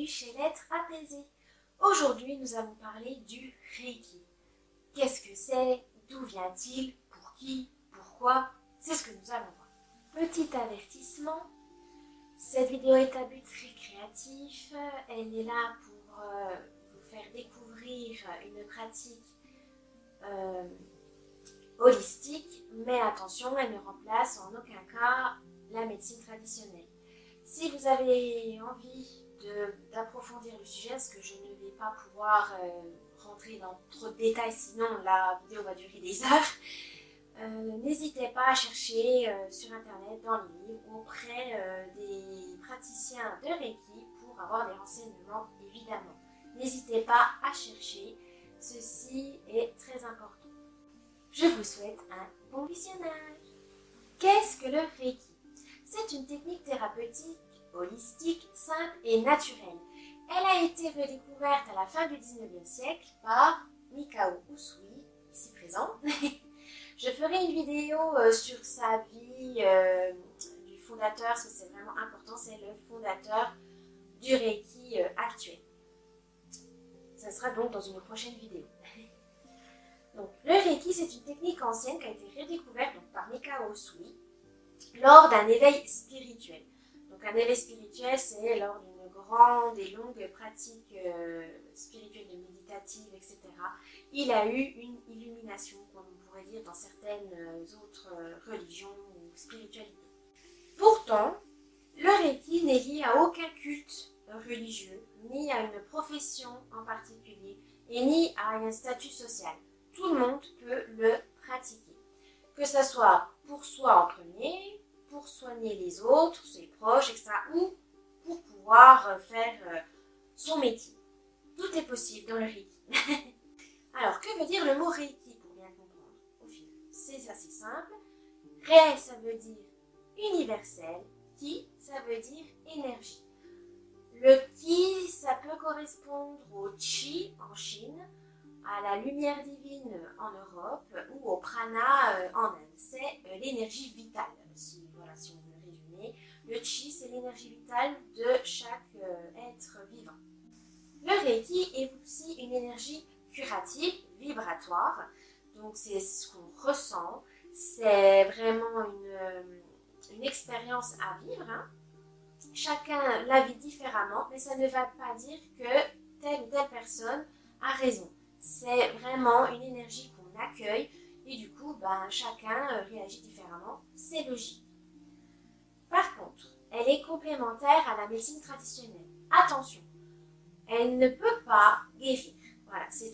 chez l'être apaisé. Aujourd'hui, nous allons parler du Reiki. Qu'est-ce que c'est? D'où vient-il? Pour qui? Pourquoi? C'est ce que nous allons voir. Petit avertissement, cette vidéo est à but récréatif. Elle est là pour vous faire découvrir une pratique holistique, mais attention, elle ne remplace en aucun cas la médecine traditionnelle. Si vous avez envie d'approfondir le sujet, parce que je ne vais pas pouvoir rentrer dans trop de détails, sinon la vidéo va durer des heures, n'hésitez pas à chercher sur internet, dans les livres, auprès des praticiens de Reiki pour avoir des renseignements, évidemment. N'hésitez pas à chercher, ceci est très important. Je vous souhaite un bon visionnage. Qu'est-ce que le Reiki? C'est une technique thérapeutique, holistique, simple et naturelle. Elle a été redécouverte à la fin du 19e siècle par Mikao Usui, ici présent. Je ferai une vidéo sur sa vie du fondateur, parce que c'est vraiment important, c'est le fondateur du Reiki actuel. Ça sera donc dans une prochaine vidéo. Donc, le Reiki, c'est une technique ancienne qui a été redécouverte par Mikao Usui lors d'un éveil spirituel. Donc, un éveil spirituel, c'est lors d'une grande et longue pratique spirituelle, méditative, etc. Il a eu une illumination, comme on pourrait dire dans certaines autres religions ou spiritualités. Pourtant, le Reiki n'est lié à aucun culte religieux, ni à une profession en particulier, et ni à un statut social. Tout le monde peut le pratiquer. Que ce soit pour soi en premier, pour soigner les autres, ses proches, etc. ou pour pouvoir faire son métier. Tout est possible dans le Reiki. Alors, que veut dire le mot Reiki pour bien comprendre? Au final, c'est assez simple. Rei, ça veut dire universel. Ki, ça veut dire énergie. Le Ki, ça peut correspondre au Chi en Chine, à la lumière divine en Europe ou au prana en Inde. C'est l'énergie vitale, si on veut le résumer. Le chi, c'est l'énergie vitale de chaque être vivant. Le Reiki est aussi une énergie curative, vibratoire. Donc c'est ce qu'on ressent. C'est vraiment une expérience à vivre. Hein. Chacun la vit différemment, mais ça ne va pas dire que telle ou telle personne a raison. C'est vraiment une énergie qu'on accueille et du coup, chacun réagit différemment. C'est logique. Par contre, elle est complémentaire à la médecine traditionnelle. Attention, elle ne peut pas guérir. Voilà, c'est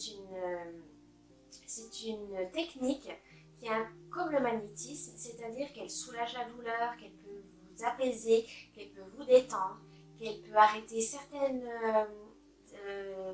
une technique qui est comme le magnétisme, c'est-à-dire qu'elle soulage la douleur, qu'elle peut vous apaiser, qu'elle peut vous détendre, qu'elle peut arrêter certaines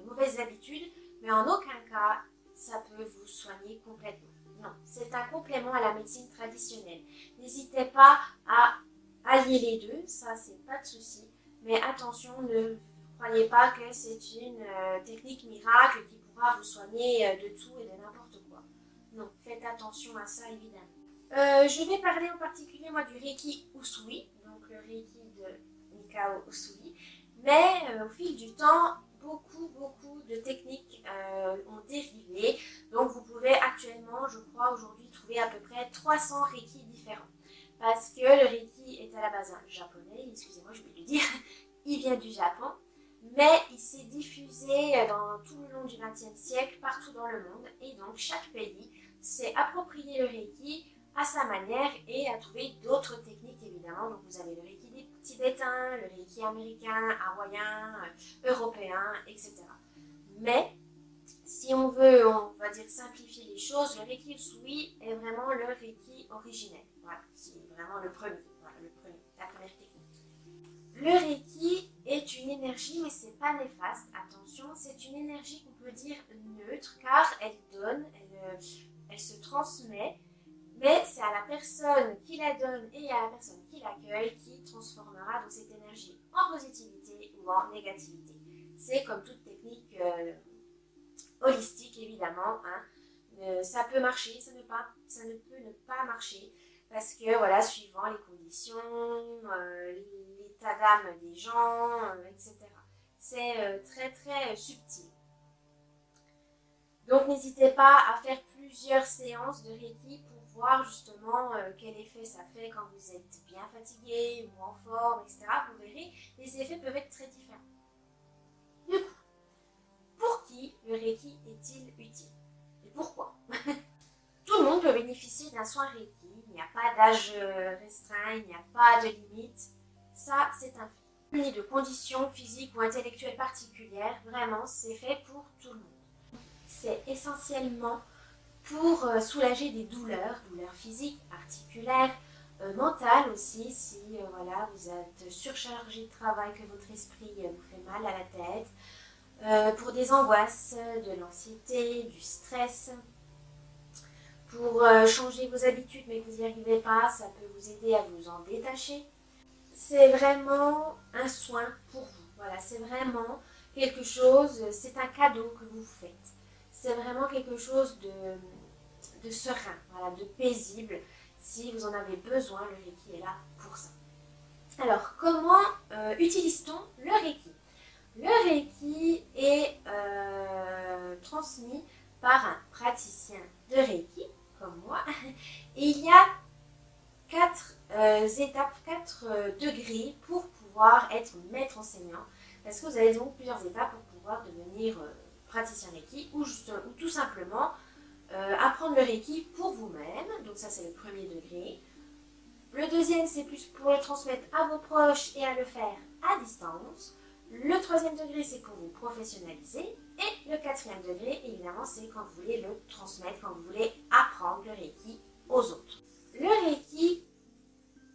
mauvaises habitudes, mais en aucun cas, ça peut vous soigner complètement. Non, c'est un complément à la médecine traditionnelle. N'hésitez pas à allier les deux, ça c'est pas de souci. Mais attention, ne croyez pas que c'est une technique miracle qui pourra vous soigner de tout et de n'importe quoi. Non, faites attention à ça évidemment. Je vais parler en particulier moi du Reiki Usui, donc le Reiki de Mikao Usui. Mais au fil du temps, beaucoup de techniques ont dérivé. Donc vous pouvez actuellement, je crois aujourd'hui, trouver à peu près 300 Reiki différents. Parce que le Reiki est à la base japonais, excusez-moi, je vais le dire, il vient du Japon, mais il s'est diffusé dans tout le long du XXe siècle, partout dans le monde, et donc chaque pays s'est approprié le Reiki à sa manière et a trouvé d'autres techniques évidemment. Donc vous avez le Reiki tibétain, le Reiki américain, hawaïen, européen, etc. Mais si on veut, on va dire simplifier les choses, le Reiki Usui est vraiment le Reiki originel. Voilà, c'est vraiment le premier, voilà, la première technique. Le Reiki est une énergie, mais c'est pas néfaste, attention, c'est une énergie qu'on peut dire neutre, car elle donne, elle se transmet, mais c'est à la personne qui la donne et à la personne qui l'accueille qui transformera donc cette énergie en positivité ou en négativité. C'est comme toute technique holistique évidemment, hein. Ça peut marcher, ça ne peut ne pas marcher, parce que voilà, suivant les conditions, l'état d'âme des gens, etc. c'est très très subtil. Donc n'hésitez pas à faire plusieurs séances de Reiki pour voir justement quel effet ça fait quand vous êtes bien fatigué ou en forme, etc. Vous verrez, les effets peuvent être très différents. Du coup, pour qui le Reiki est-il utile? Et pourquoi? Tout le monde peut bénéficier d'un soin Reiki, il n'y a pas d'âge restreint, il n'y a pas de limite, ça c'est un fait. Ni de conditions physiques ou intellectuelles particulières, vraiment c'est fait pour tout le monde. C'est essentiellement pour soulager des douleurs physiques, articulaires, mentales aussi, si voilà, vous êtes surchargé de travail, que votre esprit vous fait mal à la tête, pour des angoisses, de l'anxiété, du stress, pour changer vos habitudes mais que vous n'y arrivez pas, ça peut vous aider à vous en détacher. C'est vraiment un soin pour vous, voilà, c'est vraiment quelque chose, c'est un cadeau que vous faites. C'est vraiment quelque chose de serein, voilà, de paisible. Si vous en avez besoin, le Reiki est là pour ça. Alors, comment utilise-t-on le Reiki? Le Reiki est transmis par un praticien de Reiki, comme moi, et il y a 4 étapes, 4 degrés pour pouvoir être maître enseignant, parce que vous avez donc plusieurs étapes pour pouvoir devenir praticien Reiki ou tout simplement apprendre le Reiki pour vous-même. Donc ça c'est le premier degré. Le deuxième c'est plus pour le transmettre à vos proches et à le faire à distance. Le troisième degré c'est pour vous professionnaliser. Et le quatrième degré évidemment c'est quand vous voulez le transmettre, quand vous voulez apprendre le Reiki aux autres. Le Reiki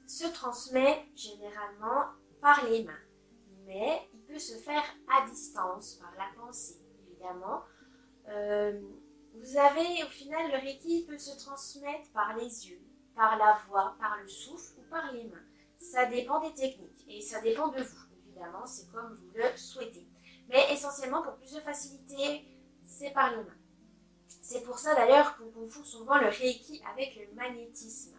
se transmet généralement par les mains, mais il peut se faire à distance, par la pensée évidemment. Vous avez au final le Reiki peut se transmettre par les yeux, par la voix, par le souffle ou par les mains. Ça dépend des techniques et ça dépend de vous, évidemment, c'est comme vous le souhaitez. Mais essentiellement pour plus de facilité, c'est par les mains. C'est pour ça d'ailleurs qu'on confond souvent le Reiki avec le magnétisme.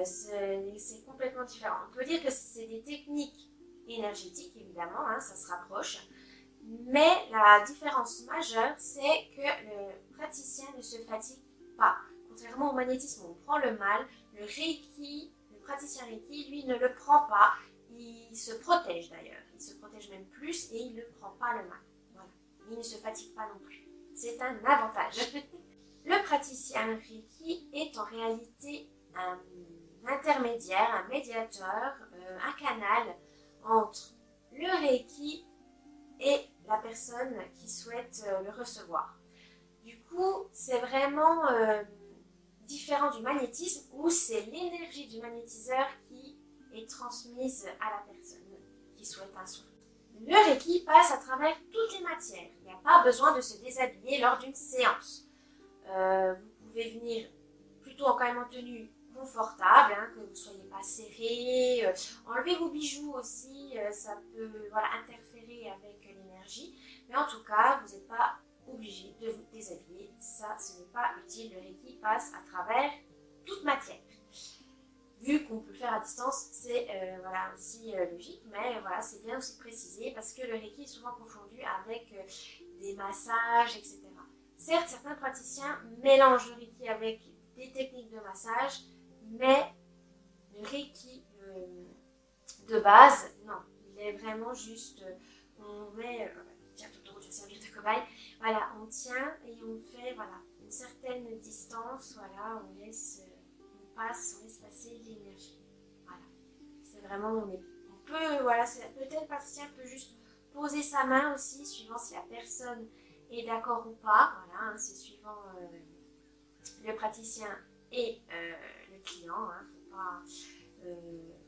C'est complètement différent. On peut dire que c'est des techniques énergétiques, évidemment, hein, ça se rapproche. Mais la différence majeure, c'est que le praticien ne se fatigue pas. Contrairement au magnétisme, on prend le mal. Le Reiki, le praticien Reiki, lui, ne le prend pas. Il se protège d'ailleurs. Il se protège même plus et il ne prend pas le mal. Voilà. Il ne se fatigue pas non plus. C'est un avantage. Le praticien Reiki est en réalité un intermédiaire, un médiateur, un canal entre le Reiki et la personne qui souhaite le recevoir. Du coup, c'est vraiment différent du magnétisme où c'est l'énergie du magnétiseur qui est transmise à la personne qui souhaite un soin. Le Reiki passe à travers toutes les matières. Il n'y a pas besoin de se déshabiller lors d'une séance. Vous pouvez venir plutôt quand même en tenue confortable, hein, que vous ne soyez pas serré. Enlevez vos bijoux aussi, ça peut voilà, interférer avec l'énergie. Mais en tout cas, vous n'êtes pas obligé de vous déshabiller. Ça, ce n'est pas utile. Le Reiki passe à travers toute matière. Vu qu'on peut le faire à distance, c'est voilà, aussi logique, mais voilà, c'est bien aussi précisé parce que le Reiki est souvent confondu avec des massages, etc. Certes, certains praticiens mélangent le Reiki avec des techniques de massage, mais le Reiki de base, non, il est vraiment juste, on met, tiens, Totoro, je vais servir de cobaye, voilà, on tient et on fait, voilà, une certaine distance, voilà, on laisse passer l'énergie, voilà, c'est vraiment, on peut, voilà, peut-être le praticien peut juste poser sa main aussi, suivant si la personne est d'accord ou pas, voilà, hein, c'est suivant le praticien et le client, hein,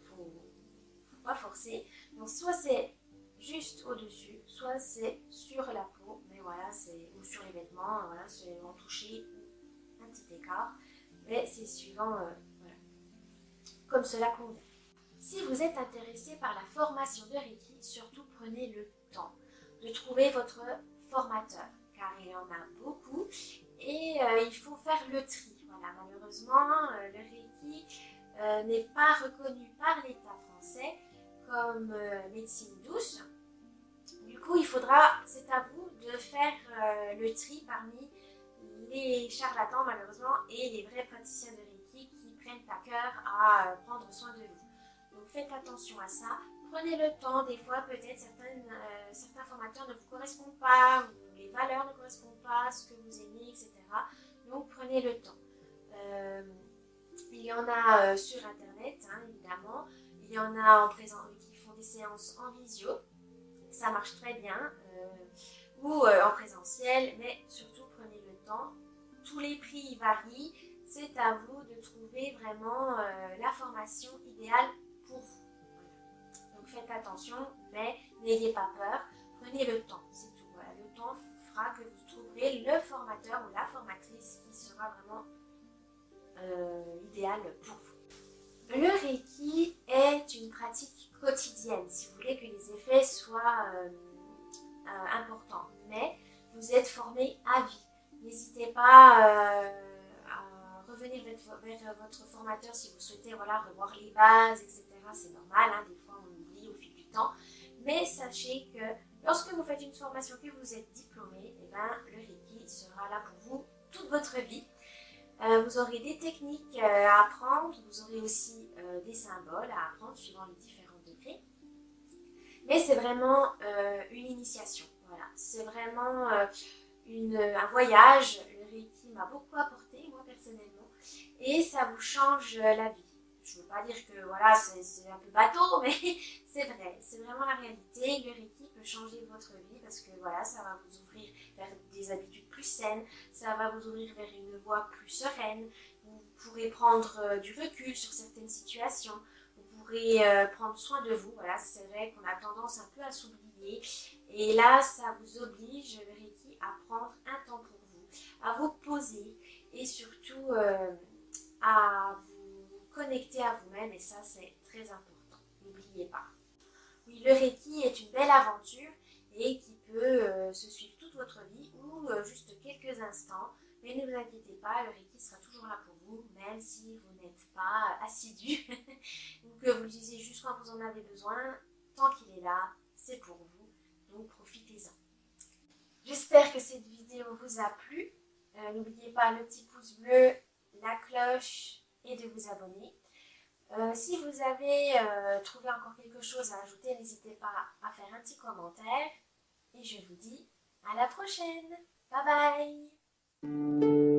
faut pas forcer. Donc soit c'est juste au-dessus, soit c'est sur la peau, mais voilà, ou sur les vêtements, voilà, c'est en toucher un petit écart, mais c'est suivant, voilà, comme cela convient. Si vous êtes intéressé par la formation de Reiki, surtout prenez le temps de trouver votre formateur, car il y en a beaucoup et il faut faire le tri. Voilà, malheureusement, le Reiki n'est pas reconnu par l'État français comme médecine douce. Du coup, c'est à vous de faire le tri parmi les charlatans malheureusement et les vrais praticiens de Reiki qui prennent à cœur à prendre soin de vous. Donc faites attention à ça. Prenez le temps, des fois peut-être certains formateurs ne vous correspondent pas, ou les valeurs ne correspondent pas à ce que vous aimez, etc. Donc prenez le temps. Il y en a sur internet, hein, évidemment. Il y en a en présent qui font des séances en visio. Ça marche très bien. Ou en présentiel, mais surtout prenez le temps. Tous les prix varient. C'est à vous de trouver vraiment la formation idéale pour vous. Donc faites attention, mais n'ayez pas peur. Prenez le temps, c'est tout. Voilà. Le temps fera que vous trouverez le formateur ou la formatrice qui sera vraiment idéal pour vous. Le Reiki est une pratique quotidienne, si vous voulez que les effets soient importants, mais vous êtes formé à vie. N'hésitez pas à revenir vers votre formateur si vous souhaitez revoir les bases, etc. C'est normal, hein, des fois on oublie au fil du temps, mais sachez que lorsque vous faites une formation, que vous êtes diplômé, le Reiki sera là pour vous toute votre vie. Vous aurez des techniques à apprendre, vous aurez aussi des symboles à apprendre suivant les différents degrés. Mais c'est vraiment une initiation. Voilà. C'est vraiment un voyage. Le Reiki m'a beaucoup apporté, moi personnellement, et ça vous change la vie. Je ne veux pas dire que voilà, c'est un peu bateau, mais c'est vrai, c'est vraiment la réalité. Le Reiki peut changer votre vie parce que voilà, ça va vous ouvrir vers des habitudes plus saines, ça va vous ouvrir vers une voie plus sereine, vous pourrez prendre du recul sur certaines situations, vous pourrez prendre soin de vous. Voilà, c'est vrai qu'on a tendance un peu à s'oublier et là, ça vous oblige, le Reiki, à prendre un temps pour vous, à vous poser et surtout à vous connecter à vous-même, et ça c'est très important, n'oubliez pas. Oui, le Reiki est une belle aventure et qui peut se suivre toute votre vie ou juste quelques instants, mais ne vous inquiétez pas, le Reiki sera toujours là pour vous, même si vous n'êtes pas assidu ou que vous l'utilisez juste quand vous en avez besoin. Tant qu'il est là, c'est pour vous, donc profitez-en. J'espère que cette vidéo vous a plu. N'oubliez pas le petit pouce bleu, la cloche et de vous abonner. Si vous avez trouvé encore quelque chose à ajouter, n'hésitez pas à faire un petit commentaire. Et je vous dis à la prochaine. Bye bye.